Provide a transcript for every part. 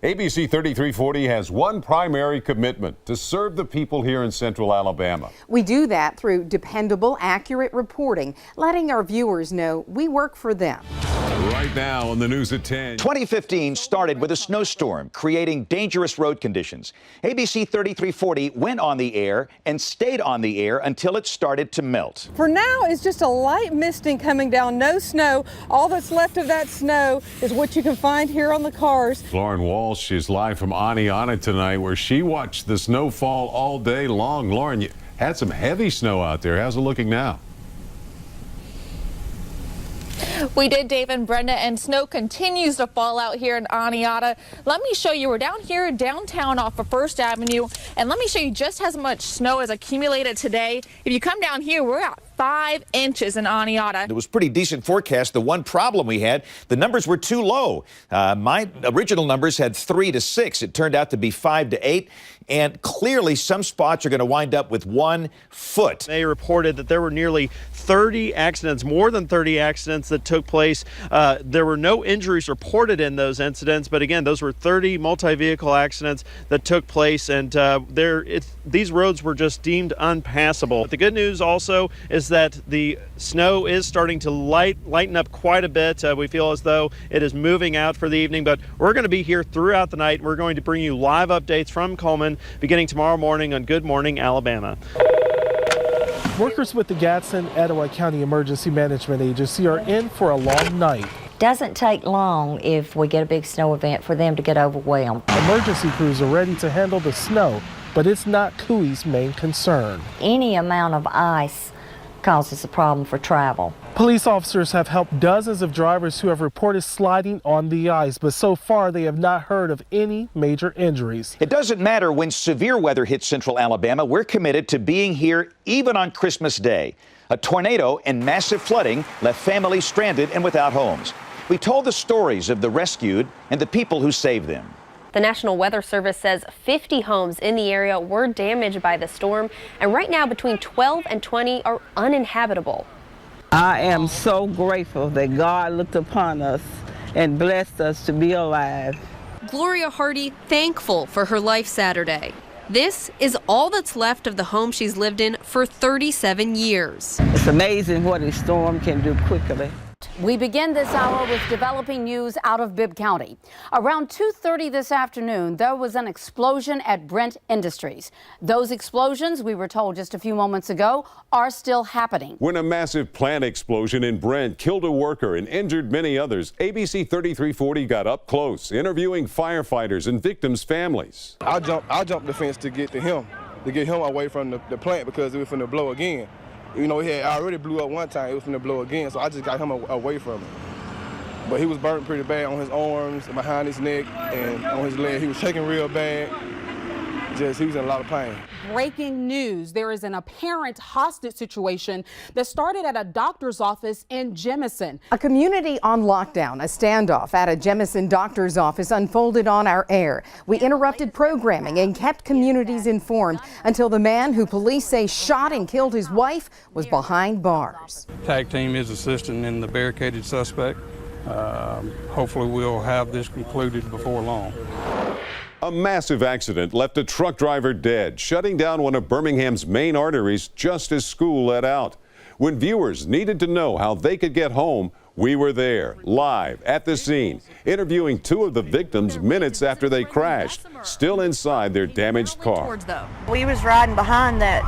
ABC 3340 has one primary commitment: to serve the people here in Central Alabama. We do that through dependable, accurate reporting, letting our viewers know we work for them. Right now on the news at 10. 2015 started with a snowstorm, creating dangerous road conditions. ABC 3340 went on the air and stayed on the air until it started to melt. For now, it's just a light misting coming down, no snow. All that's left of that snow is what you can find here on the cars. Lauren Walsh is live from Aniana tonight, where she watched the snow fall all day long. Lauren, you had some heavy snow out there. How's it looking now? We did, Dave and Brenda, and snow continues to fall out here in Aniana. Let me show you, we're down here downtown off of First Avenue, and let me show you just how much snow has accumulated today. If you come down here, we're at 5 inches in Aniana. It was pretty decent forecast. The one problem we had, the numbers were too low. My original numbers had 3 to 6. It turned out to be 5 to 8. And clearly some spots are going to wind up with 1 foot. They reported that there were nearly 30 accidents, more than 30 accidents that took place. There were no injuries reported in those incidents, but again, those were 30 multi-vehicle accidents that took place, and these roads were just deemed unpassable. But the good news also is that the snow is starting to lighten up quite a bit. We feel as though it is moving out for the evening, but we're going to be here throughout the night. We're going to bring you live updates from Coleman beginning tomorrow morning on Good Morning Alabama. Workers with the Gadsden Etowah County Emergency Management Agency are in for a long night. Doesn't take long if we get a big snow event for them to get overwhelmed. Emergency crews are ready to handle the snow, but it's not Cooey's main concern. Any amount of ice causes a problem for travel. Police officers have helped dozens of drivers who have reported sliding on the ice, but so far they have not heard of any major injuries. It doesn't matter when severe weather hits Central Alabama. We're committed to being here even on Christmas Day. A tornado and massive flooding left families stranded and without homes. We told the stories of the rescued and the people who saved them. The National Weather Service says 50 homes in the area were damaged by the storm, and right now between 12 and 20 are uninhabitable. I am so grateful that God looked upon us and blessed us to be alive. Gloria Hardy thankful for her life Saturday. This is all that's left of the home she's lived in for 37 years. It's amazing what a storm can do quickly. We begin this hour with developing news out of Bibb County. Around 2:30 this afternoon, there was an explosion at Brent Industries. Those explosions, we were told just a few moments ago, are still happening. When a massive plant explosion in Brent killed a worker and injured many others, ABC 3340 got up close, interviewing firefighters and victims' families. I jumped the fence to get him away from the plant because it was going to blow again. You know, he had already blew up one time. It was going to blow again, so I just got him away from it. But he was burnt pretty bad on his arms, and behind his neck, and on his leg. He was shaking real bad. He was in a lot of pain. Breaking news. There is an apparent hostage situation that started at a doctor's office in Jemison. A community on lockdown, a standoff at a Jemison doctor's office unfolded on our air. We interrupted programming and kept communities informed until the man who police say shot and killed his wife was behind bars. Tag team is assisting in the barricaded suspect. Hopefully we'll have this concluded before long. A massive accident left a truck driver dead, shutting down one of Birmingham's main arteries just as school let out. When viewers needed to know how they could get home, we were there, live at the scene, interviewing 2 of the victims minutes after they crashed, still inside their damaged car. We was riding behind that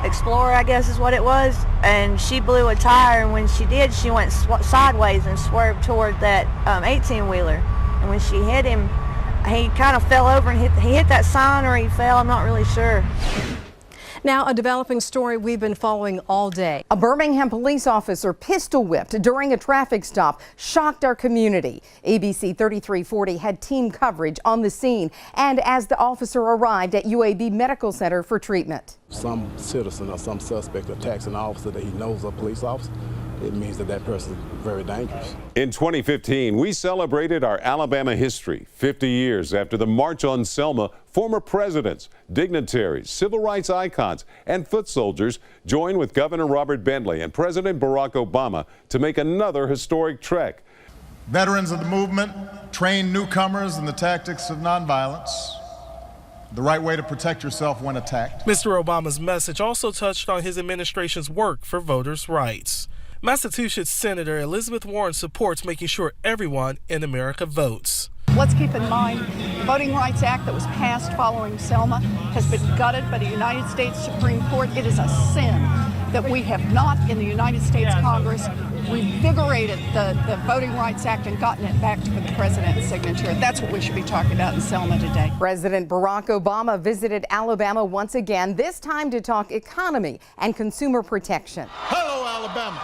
Explorer, I guess is what it was, and she blew a tire, and when she did, she went sideways and swerved toward that 18-wheeler. And when she hit him, he kind of fell over and he hit that sign, or he fell, I'm not really sure. Now, a developing story we've been following all day. A Birmingham police officer pistol whipped during a traffic stop shocked our community. ABC 3340 had team coverage on the scene and as the officer arrived at UAB Medical Center for treatment. Some citizen or some suspect attacks an officer that he knows a police officer. It means that person is very dangerous. In 2015, we celebrated our Alabama history. 50 years after the March on Selma, former presidents, dignitaries, civil rights icons, and foot soldiers joined with Governor Robert Bentley and President Barack Obama to make another historic trek. Veterans of the movement train newcomers in the tactics of nonviolence, the right way to protect yourself when attacked. Mr. Obama's message also touched on his administration's work for voters' rights. Massachusetts Senator Elizabeth Warren supports making sure everyone in America votes. Let's keep in mind the Voting Rights Act that was passed following Selma has been gutted by the United States Supreme Court. It is a sin that we have not, in the United States Congress, revigorated the Voting Rights Act and gotten it back to the president's signature. That's what we should be talking about in Selma today. President Barack Obama visited Alabama once again, this time to talk economy and consumer protection. Hello, Alabama.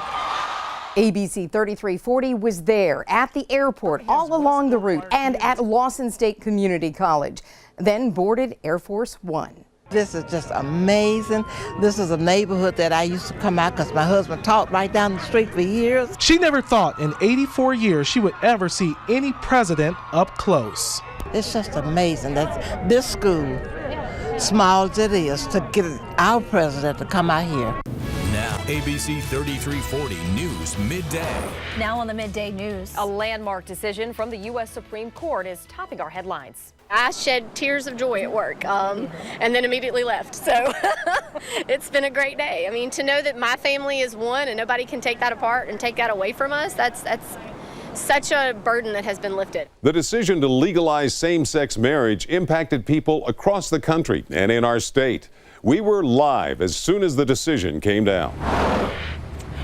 ABC 3340 was there at the airport, all along the route, and at Lawson State Community College, then boarded Air Force One. This is just amazing. This is a neighborhood that I used to come out because my husband taught right down the street for years. She never thought in 84 years she would ever see any president up close. It's just amazing that this school, small as it is, to get our president to come out here. Now, ABC 3340 News Midday. Now on the Midday News. A landmark decision from the U.S. Supreme Court is topping our headlines. I shed tears of joy at work and then immediately left. So it's been a great day. I mean, to know that my family is one and nobody can take that apart and take that away from us, that's such a burden that has been lifted. The decision to legalize same-sex marriage impacted people across the country and in our state. We were live as soon as the decision came down.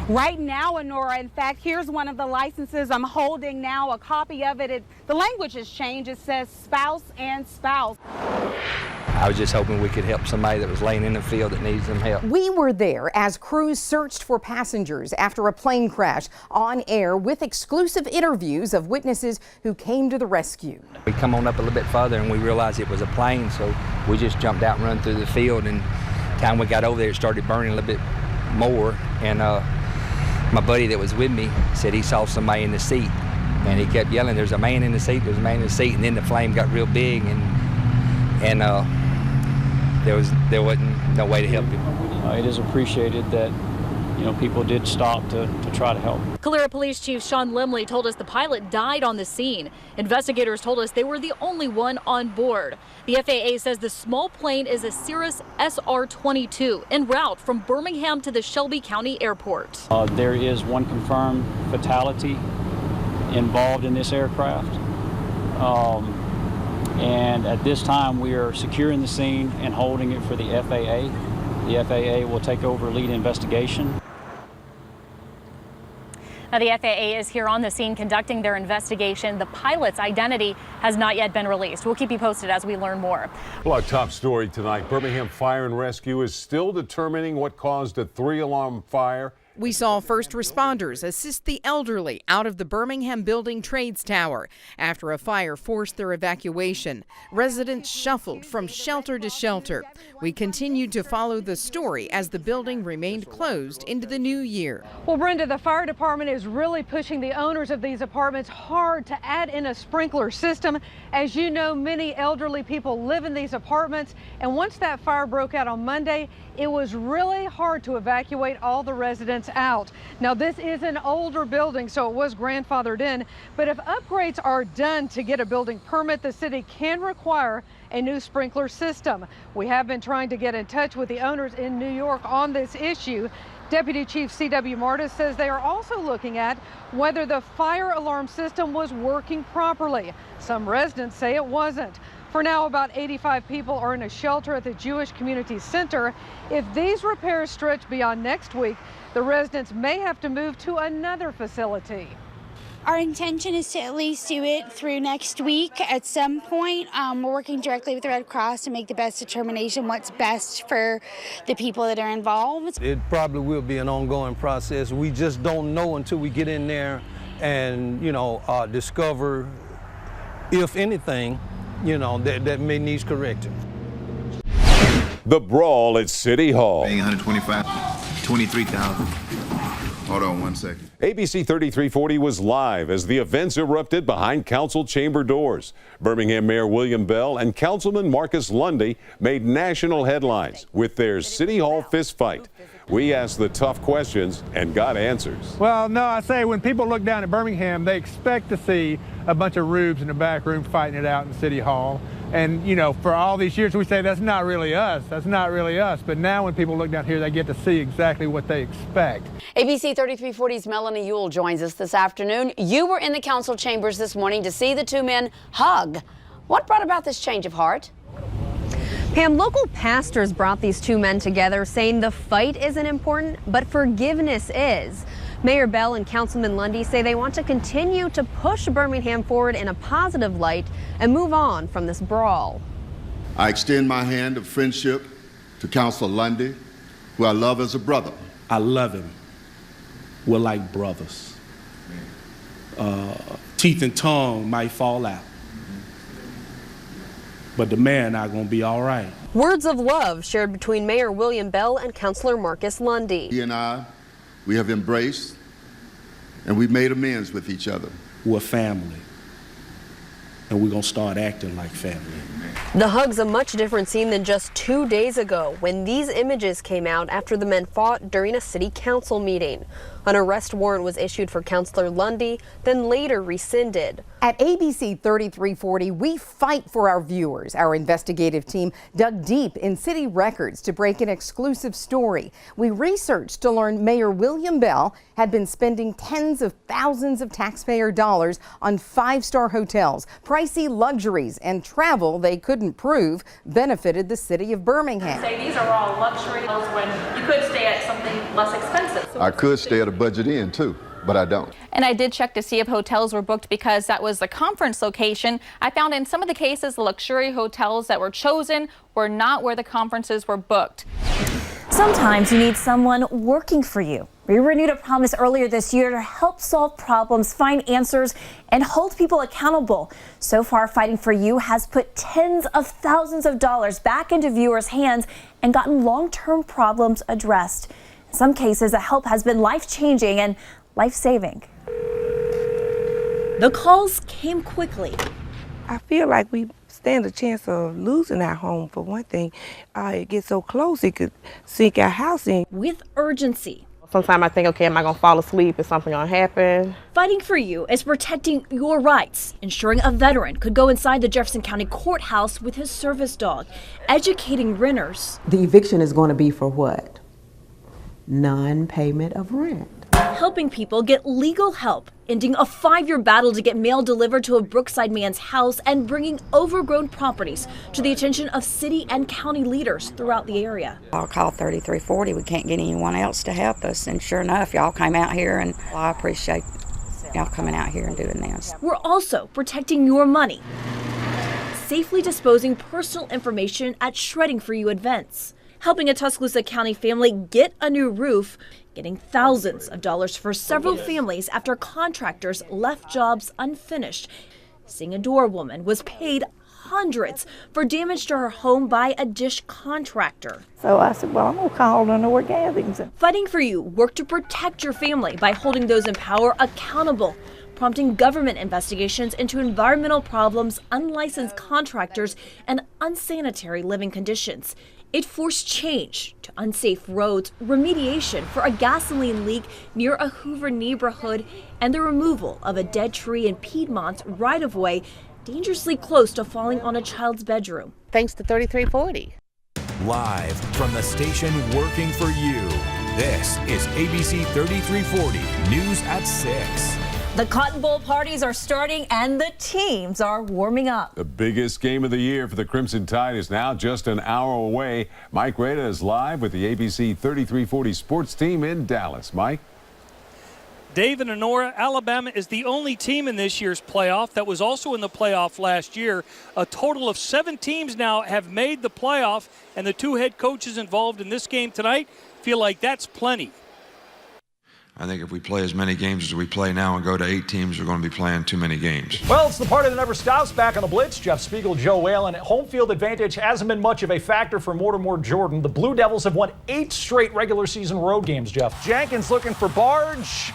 Right now, Honora, in fact, here's one of the licenses I'm holding now, a copy of it. The language has changed. It says spouse and spouse. I was just hoping we could help somebody that was laying in the field that needs some help. We were there as crews searched for passengers after a plane crash, on air with exclusive interviews of witnesses who came to the rescue. We come on up a little bit further and we realized it was a plane, so we just jumped out and run through the field, and time we got over there it started burning a little bit more, and my buddy that was with me said he saw somebody in the seat, and he kept yelling, "There's a man in the seat, there's a man in the seat," and then the flame got real big, and there wasn't no way to help him. It is appreciated that people did stop to try to help. Calera Police Chief Sean Limley told us the pilot died on the scene. Investigators told us they were the only one on board. The FAA says the small plane is a Cirrus SR-22 en route from Birmingham to the Shelby County Airport. There is one confirmed fatality involved in this aircraft. And at this time, we are securing the scene and holding it for the FAA. The FAA will take over lead investigation. Now, the FAA is here on the scene conducting their investigation. The pilot's identity has not yet been released. We'll keep you posted as we learn more. Well, our top story tonight, Birmingham Fire and Rescue is still determining what caused a 3-alarm fire. We saw first responders assist the elderly out of the Birmingham Building Trades Tower after a fire forced their evacuation. Residents shuffled from shelter to shelter. We continued to follow the story as the building remained closed into the new year. Well, Brenda, the fire department is really pushing the owners of these apartments hard to add in a sprinkler system. As you know, many elderly people live in these apartments, and once that fire broke out on Monday, it was really hard to evacuate all the residents out. Now, this is an older building, so it was grandfathered in, but if upgrades are done to get a building permit, the city can require a new sprinkler system. We have been trying to get in touch with the owners in New York on this issue. Deputy Chief C.W. Martis says they are also looking at whether the fire alarm system was working properly. Some residents say it wasn't. For now, about 85 people are in a shelter at the Jewish Community Center. If these repairs stretch beyond next week, the residents may have to move to another facility. Our intention is to at least do it through next week at some point. We're working directly with the Red Cross to make the best determination what's best for the people that are involved. It probably will be an ongoing process. We just don't know until we get in there and, discover, if anything, that may need correcting. The brawl at City Hall. 125, 23,000. Hold on one second. ABC 3340 was live as the events erupted behind council chamber doors. Birmingham Mayor William Bell and Councilman Marcus Lundy made national headlines with their City Hall fistfight. We asked the tough questions and got answers. Well, no, I say when people look down at Birmingham, they expect to see a bunch of rubes in the back room fighting it out in City Hall. And, you know, for all these years we say that's not really us. That's not really us. But now when people look down here, they get to see exactly what they expect. ABC 3340's Melanie Ewell joins us this afternoon. You were in the council chambers this morning to see the two men hug. What brought about this change of heart? Pam, local pastors brought these two men together, saying the fight isn't important, but forgiveness is. Mayor Bell and Councilman Lundy say they want to continue to push Birmingham forward in a positive light and move on from this brawl. I extend my hand of friendship to Councilor Lundy, who I love as a brother. I love him. We're like brothers. Teeth and tongue might fall out, but the man not gonna be all right. Words of love shared between Mayor William Bell and Councilor Marcus Lundy. He and I, we have embraced and we've made amends with each other. We're family, and we're gonna start acting like family. The hug's a much different scene than just 2 days ago when these images came out after the men fought during a city council meeting. An arrest warrant was issued for Councilor Lundy, then later rescinded. At ABC 3340, we fight for our viewers. Our investigative team dug deep in city records to break an exclusive story. We researched to learn Mayor William Bell had been spending tens of thousands of taxpayer dollars on five-star hotels, pricey luxuries, and travel they couldn't prove benefited the city of Birmingham. Say these are all luxury hotels when you could stay at something less expensive. I could stay at a budget inn too, but I don't. And I did check to see if hotels were booked because that was the conference location. I found in some of the cases the luxury hotels that were chosen were not where the conferences were booked. Sometimes you need someone working for you. We renewed a promise earlier this year to help solve problems, find answers, and hold people accountable. So far, Fighting for You has put tens of thousands of dollars back into viewers' hands and gotten long-term problems addressed. In some cases, the help has been life-changing and life-saving. The calls came quickly. I feel like we stand a chance of losing our home, for one thing. It gets so close, it could sink our house in. With urgency. Sometimes I think, okay, am I going to fall asleep? Is something going to happen? Fighting for You is protecting your rights, ensuring a veteran could go inside the Jefferson County Courthouse with his service dog, educating renters. The eviction is going to be for what? Non-payment of rent. Helping people get legal help, ending a 5-year battle to get mail delivered to a Brookside man's house, and bringing overgrown properties to the attention of city and county leaders throughout the area. I'll call 3340. We can't get anyone else to help us, and sure enough, y'all came out here, and I appreciate y'all coming out here and doing this. We're also protecting your money, safely disposing personal information at Shredding for You events, helping a Tuscaloosa County family get a new roof, getting thousands of dollars for several families after contractors left jobs unfinished. Seeing a door woman was paid hundreds for damage to her home by a dish contractor. So I said, well, I'm going to call the Norgathings. Fighting for You work to protect your family by holding those in power accountable, prompting government investigations into environmental problems, unlicensed contractors, and unsanitary living conditions. It forced change to unsafe roads, remediation for a gasoline leak near a Hoover neighborhood, and the removal of a dead tree in Piedmont's right-of-way, dangerously close to falling on a child's bedroom. Thanks to 3340. Live from the station working for you, this is ABC 3340 News at 6. The Cotton Bowl parties are starting and the teams are warming up. The biggest game of the year for the Crimson Tide is now just an hour away. Mike Rada is live with the ABC 3340 sports team in Dallas. Mike? Dave and Honora, Alabama is the only team in this year's playoff that was also in the playoff last year. A total of 7 teams now have made the playoff, and the 2 head coaches involved in this game tonight feel like that's plenty. I think if we play as many games as we play now and go to 8 teams, we're going to be playing too many games. Well, it's the party that never stops back on the Blitz. Jeff Spiegel, Joe Whalen. Home field advantage hasn't been much of a factor for Mortimer Jordan. The Blue Devils have won 8 straight regular season road games, Jeff. Jenkins looking for Barge.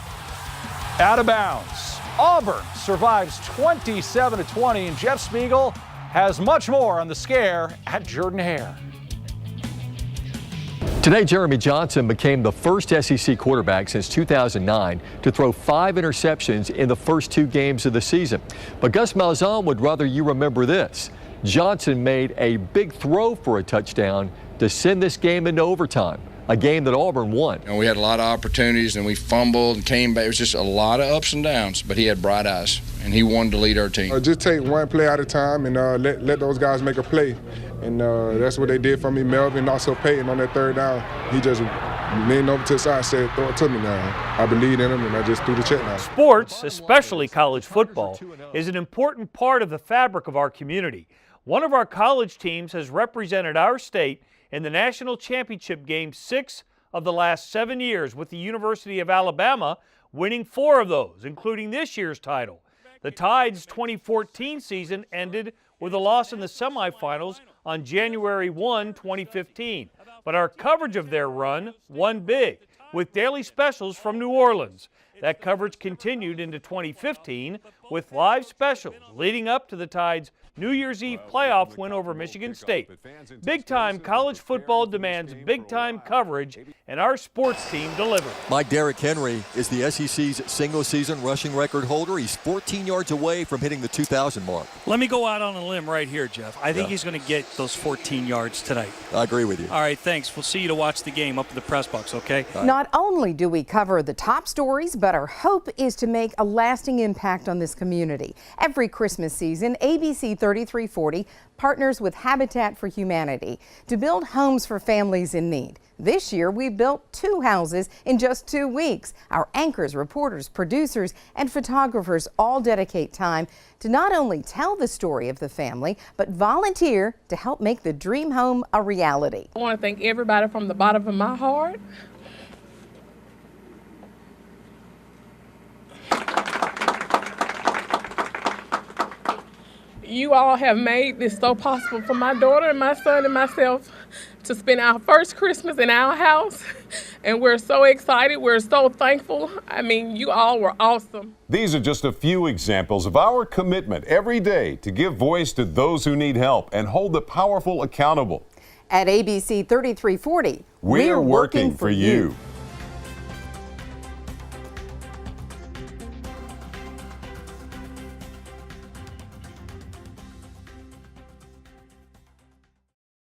Out of bounds. Auburn survives 27-20, and Jeff Spiegel has much more on the scare at Jordan Hare. Today, Jeremy Johnson became the first SEC quarterback since 2009 to throw 5 interceptions in the first 2 games of the season. But Gus Malzahn would rather you remember this. Johnson made a big throw for a touchdown to send this game into overtime, a game that Auburn won. And we had a lot of opportunities, and we fumbled and came back. It was just a lot of ups and downs, but he had bright eyes, and he wanted to lead our team. Just take one play at a time and let those guys make a play. And that's what they did for me. Melvin, also Peyton on that 3rd down. He just leaned over to the side and said, throw it to me now. I believed in him, and I just threw the check now. Sports, especially college football, is an important part of the fabric of our community. One of our college teams has represented our state in the national championship game 6 of the last 7 years, with the University of Alabama winning 4 of those, including this year's title. The Tide's 2014 season ended with a loss in the semifinals on January 1, 2015. But our coverage of their run won big, with daily specials from New Orleans. That coverage continued into 2015 with live specials leading up to the Tide's New Year's Eve playoff win over Michigan State. Big-time college football demands big-time coverage, and our sports team delivered. Mike Derrick Henry is the SEC's single-season rushing record holder. He's 14 yards away from hitting the 2,000 mark. Let me go out on a limb right here, Jeff. I think he's going to get those 14 yards tonight. I agree with you. All right, thanks. We'll see you to watch the game up in the press box, okay? Not only do we cover the top stories, but our hope is to make a lasting impact on this community. Every Christmas season, ABC 3340 partners with Habitat for Humanity to build homes for families in need. This year, we built 2 houses in just 2 weeks. Our anchors, reporters, producers, and photographers all dedicate time to not only tell the story of the family, but volunteer to help make the dream home a reality. I want to thank everybody from the bottom of my heart. You all have made this so possible for my daughter and my son and myself to spend our first Christmas in our house. And we're so excited. We're so thankful. I mean, you all were awesome. These are just a few examples of our commitment every day to give voice to those who need help and hold the powerful accountable. At ABC 3340, we're working for you.